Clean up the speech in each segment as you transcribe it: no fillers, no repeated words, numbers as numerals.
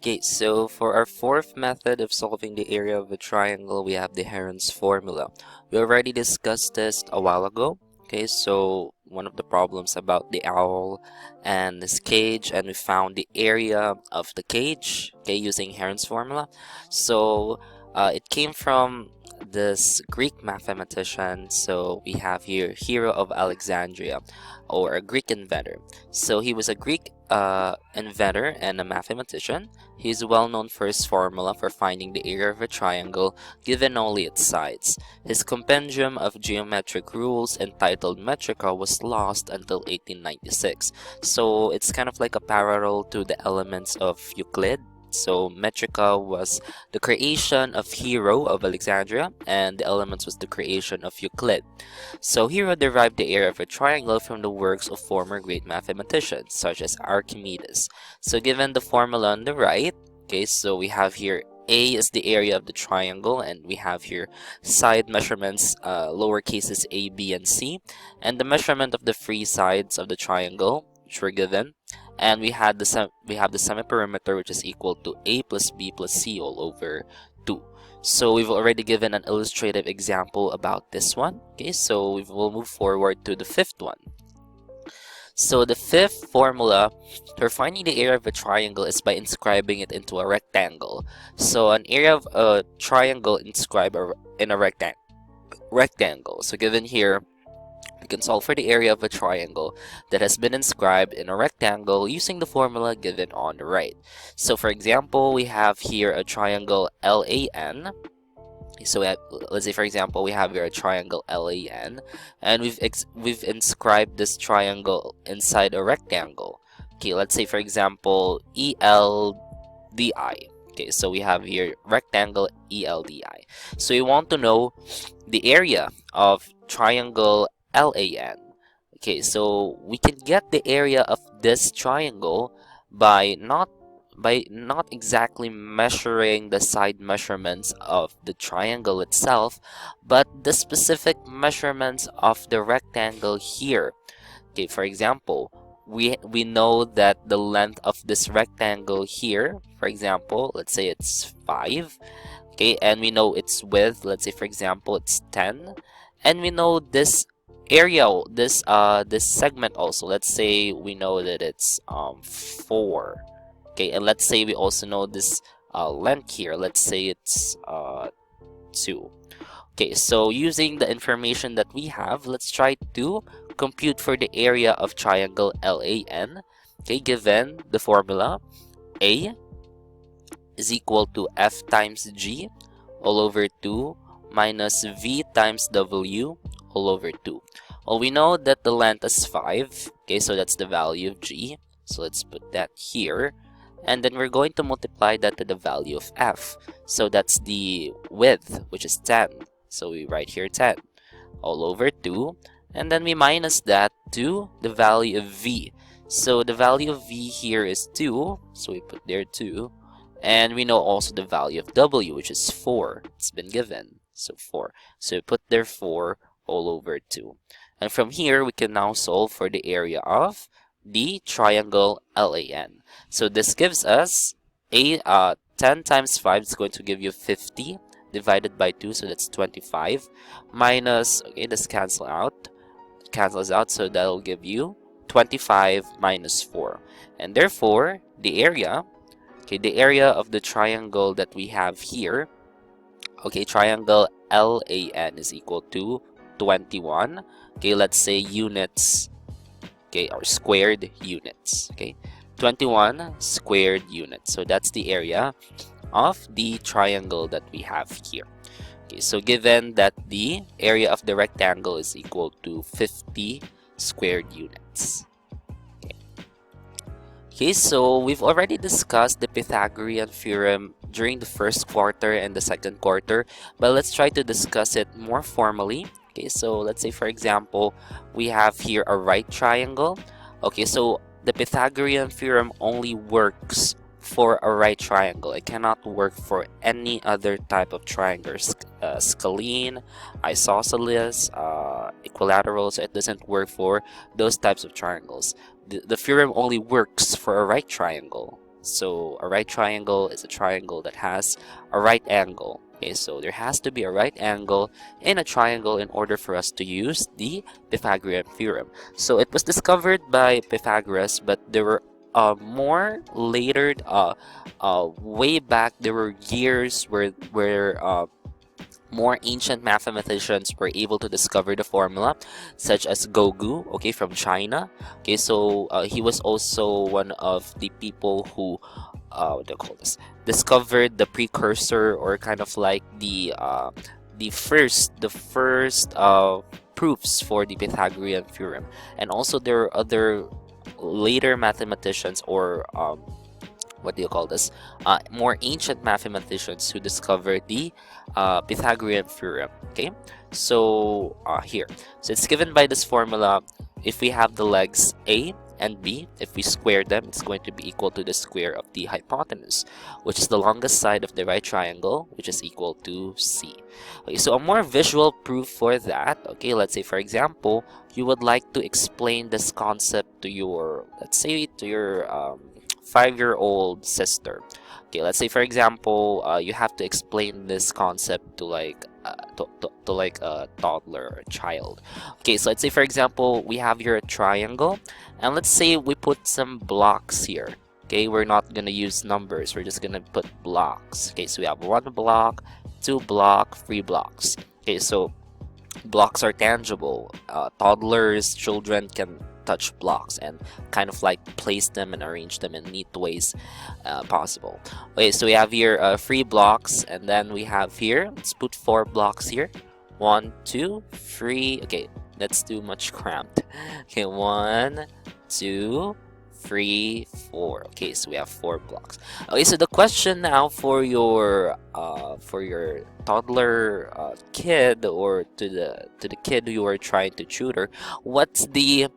Okay, so for our fourth method of solving the area of a triangle, we have the Heron's formula. We already discussed this a while ago. Okay, so one of the problems about the owl and this cage, and we found the area of the cage, okay, using Heron's formula. So it came from this Greek mathematician. So we have here Hero of Alexandria, or a Greek inventor. So he was a Greek inventor and a mathematician. He is well known for his formula for finding the area of a triangle given only its sides. His compendium of geometric rules entitled Metrica was lost until 1896. So it's kind of like a parallel to the Elements of Euclid. So Metrica was the creation of Hero of Alexandria, and the Elements was the creation of Euclid. So Hero derived the area of a triangle from the works of former great mathematicians, such as Archimedes. So given the formula on the right, okay, so we have here A is the area of the triangle, and we have here side measurements, lower cases a, b, and c, and the measurement of the three sides of the triangle, which were given. And we have the semi-perimeter, which is equal to a plus b plus c all over 2. So we've already given an illustrative example about this one. Okay, so we will move forward to the fifth one. So the fifth formula for finding the area of a triangle is by inscribing it into a rectangle. So an area of a triangle inscribed in a rectangle. So given here, we can solve for the area of a triangle that has been inscribed in a rectangle using the formula given on the right. So for example, we have here a triangle LAN. So let's say, for example, we have here a triangle LAN, and we've inscribed this triangle inside a rectangle. Okay, let's say, for example, ELDI. Okay, so we have here rectangle ELDI. So you want to know the area of triangle LAN. Okay, so we can get the area of this triangle by not exactly measuring the side measurements of the triangle itself, but the specific measurements of the rectangle here. Okay, for example, we know that the length of this rectangle here, for example, let's say it's 5. Okay, and we know its width, let's say for example it's 10, and we know this area, this segment also, let's say we know that it's 4. Okay, and let's say we also know this length here, let's say it's 2. Okay, so using the information that we have, let's try to compute for the area of triangle LAN. Okay, given the formula, A is equal to F times G all over 2 minus V times W all over 2. Well, we know that the length is 5. Okay, so that's the value of G. So let's put that here. And then we're going to multiply that to the value of F. So that's the width, which is 10. So we write here 10 all over 2. And then we minus that to the value of V. So the value of V here is 2. So we put there 2. And we know also the value of W, which is 4. It's been given. So 4. So we put there 4 all over 2. And from here, we can now solve for the area of the triangle LAN. So this gives us 10 times 5 is going to give you 50 divided by 2, so that's 25 minus, okay, this cancels out, so that'll give you 25 minus 4. And therefore, the area, okay, the area of the triangle that we have here, okay, triangle LAN is equal to 21. Okay, let's say units, okay, or squared units. Okay, 21 squared units. So that's the area of the triangle that we have here. Okay, so given that the area of the rectangle is equal to 50 squared units. Okay, so we've already discussed the Pythagorean Theorem during the first quarter and the second quarter, but let's try to discuss it more formally. Okay, so let's say for example, we have here a right triangle. Okay, so the Pythagorean Theorem only works for a right triangle. It cannot work for any other type of triangle, scalene, isosceles, equilateral, so it doesn't work for those types of triangles. The theorem only works for a right triangle. So a right triangle is a triangle that has a right angle. Okay, so there has to be a right angle in a triangle in order for us to use the Pythagorean theorem. So it was discovered by Pythagoras, but there were more later, way back, there were years where more ancient mathematicians were able to discover the formula, such as Gogu, okay, from China. Okay, so he was also one of the people who, what do you call this? Discovered the precursor, or kind of like the first proofs for the Pythagorean theorem. And also there are other later mathematicians, or what do you call this? More ancient mathematicians who discovered the Pythagorean theorem. Okay, so here, so it's given by this formula. If we have the legs A and B, if we square them, it's going to be equal to the square of the hypotenuse, which is the longest side of the right triangle, which is equal to C. Okay, so a more visual proof for that, okay, let's say for example, you would like to explain this concept to your, let's say, to your 5-year-old sister. Okay, let's say for example, you have to explain this concept to like to like a toddler or a child. Okay, so let's say for example, we have here a triangle, and let's say we put some blocks here. Okay, we're not gonna use numbers, we're just gonna put blocks. Okay, so we have 1 block, 2 block, 3 blocks. Okay, so blocks are tangible. Toddlers, children can touch blocks and kind of like place them and arrange them in neat ways possible. Okay, so we have here 3 blocks, and then we have here, let's put 4 blocks here. 1, 2, 3. Okay, that's too much cramped. Okay, 1, 2, 3, 4. Okay, so we have 4 blocks. Okay, so the question now for your toddler kid, or to the kid who you are trying to tutor, what's the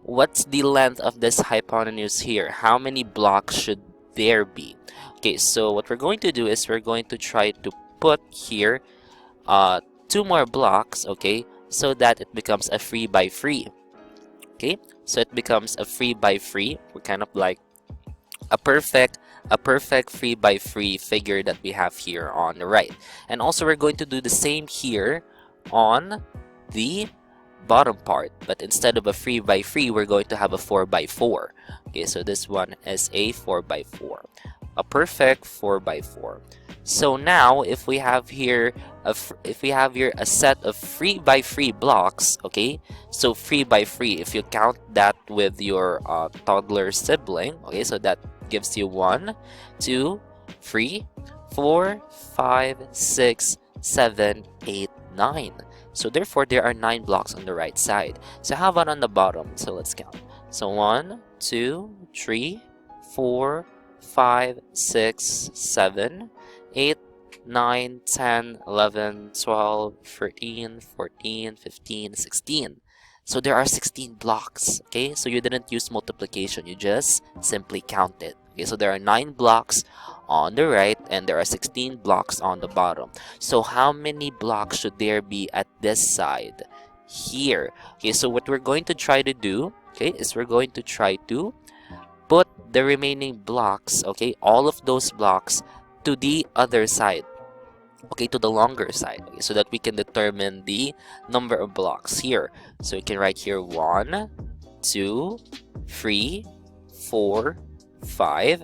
length of this hypotenuse here? How many blocks should there be? Okay, so what we're going to do is we're going to try to put here 2 more blocks, okay, so that it becomes a 3 by 3. Okay, so it becomes a 3 by 3. We're kind of like a perfect 3 by 3 figure that we have here on the right. And also we're going to do the same here on the bottom part, but instead of a 3 by 3, we're going to have a 4 by 4. Okay, so this one is a 4 by 4, a perfect 4 by 4. So now if we have here a set of 3 by 3 blocks, okay, so 3 by 3, if you count that with your toddler sibling, okay, so that gives you 1, 2, 3, 4, 5, 6, 7, 8, 9. So therefore there are 9 blocks on the right side. So how about on the bottom? So let's count. So 1, 2, 3, 4, 5, 6, 7, 8, 9, 10, 11, 12, 13, 14, 15, 16. So there are 16 blocks, okay? So you didn't use multiplication, you just simply counted. Okay, so there are 9 blocks on the right, and there are 16 blocks on the bottom. So how many blocks should there be at this side? Here. Okay, so what we're going to try to do, okay, is we're going to try to put the remaining blocks, okay, all of those blocks to the other side, okay, to the longer side, okay, so that we can determine the number of blocks here. So we can write here 1, 2, 3, 4, 5,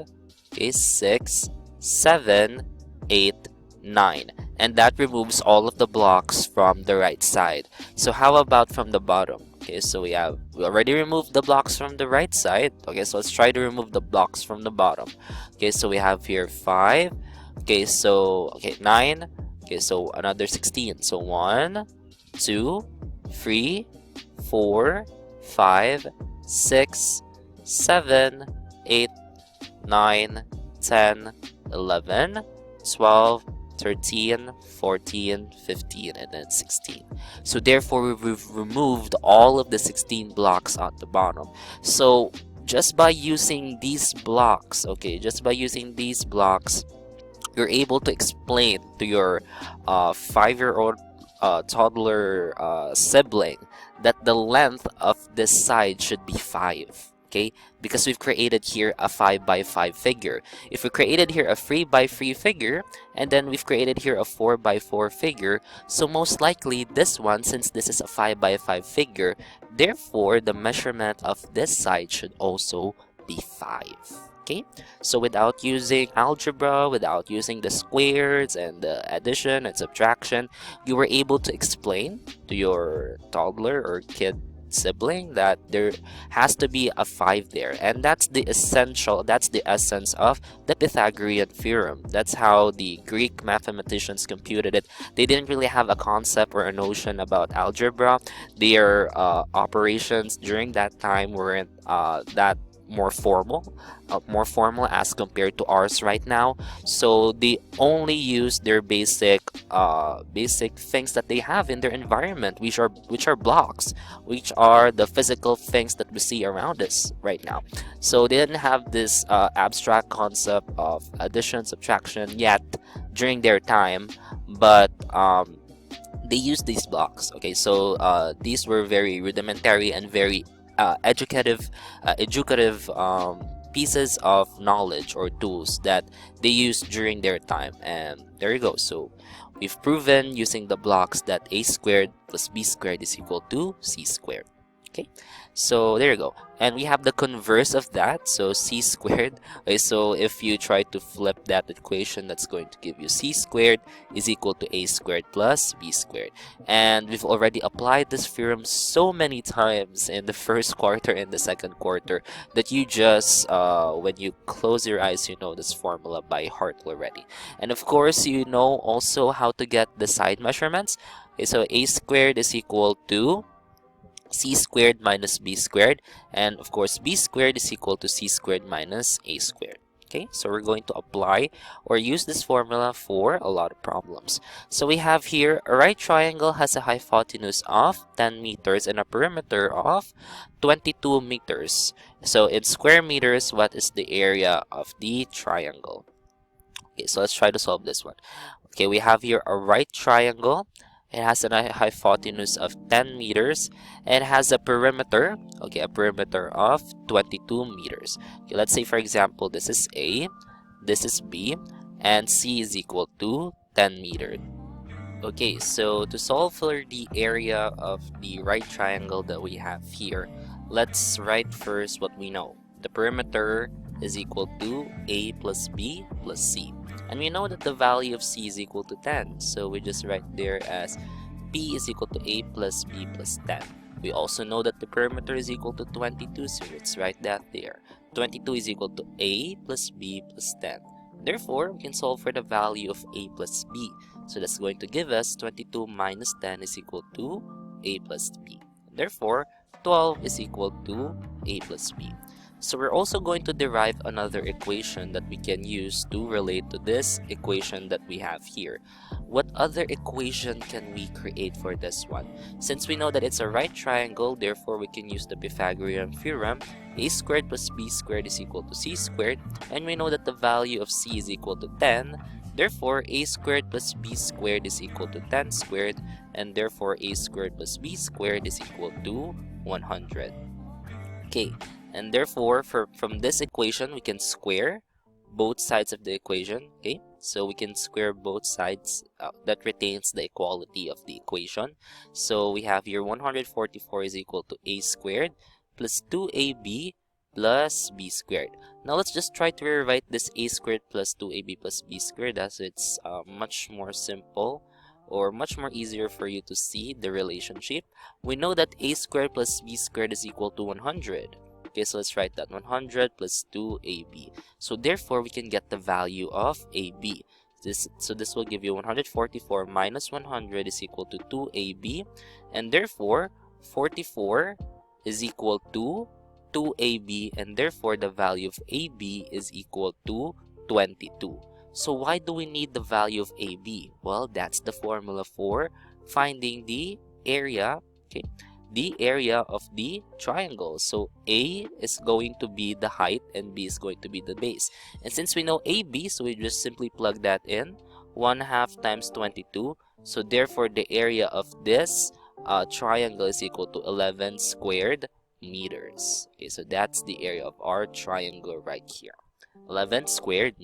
okay, 6, 7, 8, 9, and that removes all of the blocks from the right side. So how about from the bottom? Okay, so we already removed the blocks from the right side. Okay, so let's try to remove the blocks from the bottom. Okay, so we have here 5. Okay, so 9. Okay, so another 16. So 1, 2, 3, 4, 5, 6, 7, 8, 9, 10, 11, 12, 13, 14, 15, and then 16. So therefore we've removed all of the 16 blocks at the bottom. So just by using these blocks, okay, just by using these blocks, you're able to explain to your 5-year-old toddler sibling that the length of this side should be 5. Okay, because we've created here a 5 by 5 figure. If we created here a 3 by 3 figure, and then we've created here a 4 by 4 figure, so most likely this one, since this is a 5 by 5 figure, therefore the measurement of this side should also be 5. Okay, so without using algebra, without using the squares and the addition and subtraction, you were able to explain to your toddler or kid sibling that there has to be a 5 there, and that's the essence of the Pythagorean theorem. That's how the Greek mathematicians computed it. They didn't really have a concept or a notion about algebra. Their operations during that time weren't that more formal as compared to ours right now. So they only use their basic things that they have in their environment, which are blocks, which are the physical things that we see around us right now. So they didn't have this abstract concept of addition, subtraction yet during their time, but they used these blocks. Okay, so these were very rudimentary and very educative pieces of knowledge or tools that they used during their time. And there you go. So we've proven using the blocks that a squared plus b squared is equal to c squared. Okay, so there you go. And we have the converse of that, so c squared. Okay, so if you try to flip that equation, that's going to give you c squared is equal to a squared plus b squared. And we've already applied this theorem so many times in the first quarter and the second quarter that you just, when you close your eyes, you know this formula by heart already. And of course, you know also how to get the side measurements. Okay, so a squared is equal to c squared minus b squared, and of course b squared is equal to c squared minus a squared. Okay, so we're going to apply or use this formula for a lot of problems. So we have here a right triangle has a hypotenuse of 10 meters and a perimeter of 22 meters. So in square meters, what is the area of the triangle? Okay, so let's try to solve this one. Okay, we have here a right triangle. It has a hypotenuse of 10 meters and has a perimeter, okay, a perimeter of 22 meters. Okay, let's say, for example, this is A, this is B, and C is equal to 10 meters. Okay, so to solve for the area of the right triangle that we have here, let's write first what we know. The perimeter is equal to A plus B plus C. And we know that the value of c is equal to 10. So we just write there as p is equal to a plus b plus 10. We also know that the perimeter is equal to 22. So let's write that there. 22 is equal to a plus b plus 10. Therefore, we can solve for the value of a plus b. So that's going to give us 22 minus 10 is equal to a plus b. Therefore, 12 is equal to a plus b. So we're also going to derive another equation that we can use to relate to this equation that we have here. What other equation can we create for this one? Since we know that it's a right triangle, therefore we can use the Pythagorean theorem. A squared plus b squared is equal to c squared, and we know that the value of c is equal to 10. Therefore, a squared plus b squared is equal to 10 squared, and therefore a squared plus b squared is equal to 100. Okay. And therefore, from this equation, we can square both sides of the equation. Okay, so we can square both sides. That retains the equality of the equation. So we have here 144 is equal to a squared plus 2ab plus b squared. Now let's just try to rewrite this a squared plus 2ab plus b squared, as it's much more simple or much more easier for you to see the relationship. We know that a squared plus b squared is equal to 100. Okay, so let's write that 100 plus 2ab. So therefore, we can get the value of ab. So this will give you 144 minus 100 is equal to 2ab. And therefore, 44 is equal to 2ab. And therefore, the value of ab is equal to 22. So why do we need the value of ab? Well, that's the formula for finding the area. Okay, the area of the triangle. So A is going to be the height and B is going to be the base. And since we know AB, so we just simply plug that in. 1/2 times 22. So therefore, the area of this triangle is equal to 11 squared meters. Okay, so that's the area of our triangle right here. 11 squared